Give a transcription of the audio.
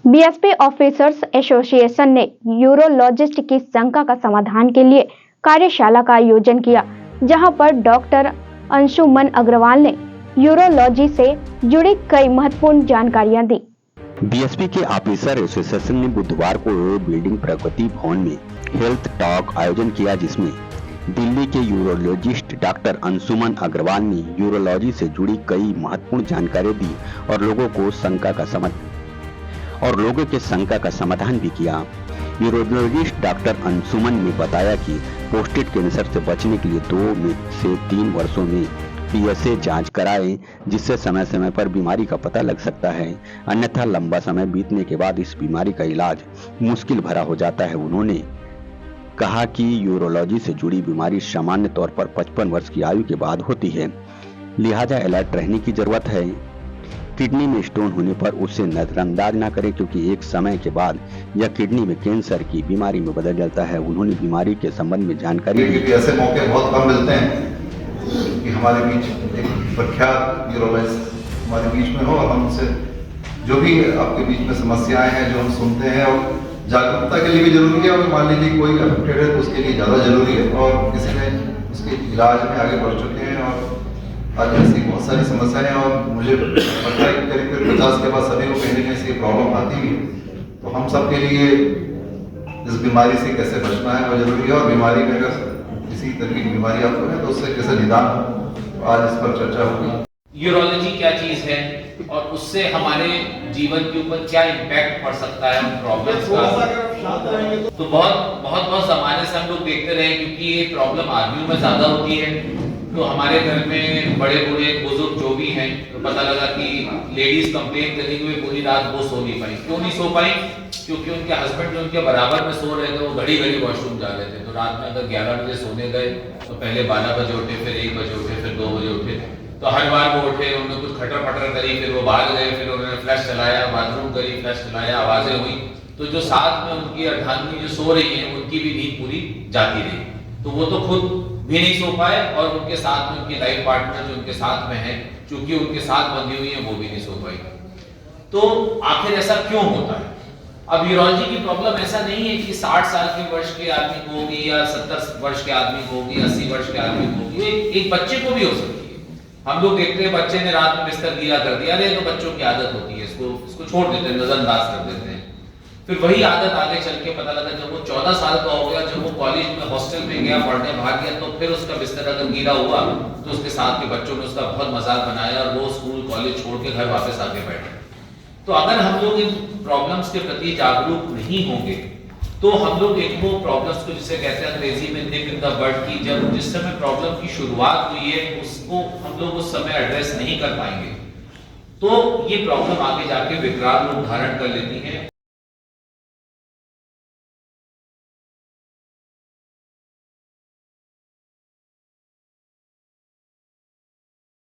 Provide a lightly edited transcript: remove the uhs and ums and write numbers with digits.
BSP officers association ने urologist की शंका का समाधान के लिए कार्यशाला का आयोजन किया, जहां पर डॉक्टर अंशुमन अग्रवाल ने यूरोलॉजी से जुड़ी कई महत्वपूर्ण जानकारियां दी। बीएसपी के ऑफिसर एसोसिएशन ने बुधवार को बिल्डिंग प्रगति भवन में हेल्थ टॉक आयोजन किया, जिसमें दिल्ली के यूरोलॉजिस्ट डॉक्टर अंशुमन अग्रवाल ने यूरोलॉजी से जुड़ी कई महत्वपूर्ण जानकारी दी और लोगों के शंका का समाधान भी किया। यूरोलॉजिस्ट डॉक्टर अंशुमन ने बताया कि प्रोस्टेट कैंसर से बचने के लिए 2 से 3 वर्षों में पीएसए जांच कराएं, जिससे समय समय पर बीमारी का पता लग सकता है, अन्यथा लंबा समय बीतने के बाद इस बीमारी का इलाज मुश्किल भरा हो जाता है। उन्होंने कहा कि यूरोलॉजी से जुड़ी बीमारी सामान्य तौर पर 55 वर्ष की आयु के बाद होती है, लिहाजा अलर्ट रहने की जरूरत है। किडनी में स्टोन होने पर उसे नजरअंदाज न करें, क्योंकि एक समय के बाद यह किडनी में कैंसर की बीमारी में बदल जाता है। उन्होंने बीमारी के संबंध में जानकारी दी। ऐसे मौके बहुत कम मिलते हैं कि हमारे बीच एक प्रख्यात यूरोलॉजिस्ट हमारे बीच में हो और हम उनसे जो भी आपके बीच में समस्याएं हैं जो हम सुनते हैं, और जागरूकता के लिए भी जरूरी है, और मान लीजिए कोई अफेक्टेड है तो उसके लिए ज़्यादा जरूरी है, और किसी में उसके इलाज में आगे बढ़ चुके हैं और आज ऐसी बहुत सारी समस्याएं हैं। और मुझे पता है कि करीब 50 के बाद सभी को कहीं ना कहीं से प्रॉब्लम आती भी है, तो हम सब के लिए इस बीमारी से कैसे बचना है वो जरूरी है, और बीमारी में अगर किसी तरह की बीमारी आपको है तो उससे कैसे निदान हो, तो आज इस पर चर्चा होगी। यूरोलॉजी क्या चीज है और उससे हमारे जीवन के ऊपर क्या इम्पैक्ट पड़ सकता है प्रॉब्लम्स का। तो बहुत जमाने से हम लोग देखते रहे, क्योंकि ये प्रॉब्लम आदमियों में ज्यादा होती है। तो हमारे घर में बड़े बूढ़े बुजुर्ग जो भी हैं, तो पता लगा कि लेडीज कंप्लेन करने हुए पूरी रात वो सो नहीं पाई। क्यों नहीं सो पाई? क्योंकि उनके हस्बैंड जो उनके बराबर में सो रहे थे वो घड़ी घड़ी वॉशरूम जा रहे थे। तो रात में अगर 11 बजे सोने गए तो पहले 12 बजे उठे, फिर 1 बजे उठे, फिर 2 बजे उठे। तो हर बार वो उठे, उन्होंने कुछ खटर पटर करी, फिर वो भाग गए, फिर उन्होंने फ्लैश चलाया, बाथरूम करी, फ्लैश चलाया, आवाजें हुई। तो जो साथ में उनकी अर्धांगिनी जो सो रही है उनकी भी नींद पूरी जाती रही। तो वो तो खुद भी नहीं सो पाए, और उनके साथ में उनकी लाइफ पार्टनर जो उनके साथ में है, चूंकि उनके साथ बंधी हुई है, वो भी नहीं सो पाई। तो आखिर ऐसा क्यों होता है? अब यूरोलॉजी की प्रॉब्लम ऐसा नहीं है कि 60 साल के वर्ष के आदमी को होगी या 70 वर्ष के आदमी को होगी, 80 वर्ष के आदमी को होगी, एक बच्चे को भी हो सकती है। हम लोग देखते हैं बच्चे ने रात में बिस्तर गीला कर दिया, अरे तो बच्चों की आदत होती है, इसको छोड़ देते हैं, नजरअंदाज कर देते हैं। फिर वही आदत आगे चल के पता लगा जब वो 14 साल का हो गया, जब वो कॉलेज में हॉस्टल में गया, पढ़ने भाग गया, तो फिर उसका बिस्तर अगर गीला हुआ तो उसके साथ के बच्चों ने उसका बहुत मजाक बनाया और वो स्कूल कॉलेज छोड़ के घर वापस आके बैठे। तो अगर हम लोग इन प्रॉब्लम्स के प्रति जागरूक नहीं होंगे तो हम लोग एक वो प्रॉब्लम्स को जिसे कहते हैं अंग्रेजी में निप इन द बड की, जब जिस समय प्रॉब्लम की शुरुआत हुई है उसको हम लोग उस समय एड्रेस नहीं कर पाएंगे तो ये प्रॉब्लम आगे जाके विकराल रूप धारण कर लेती है।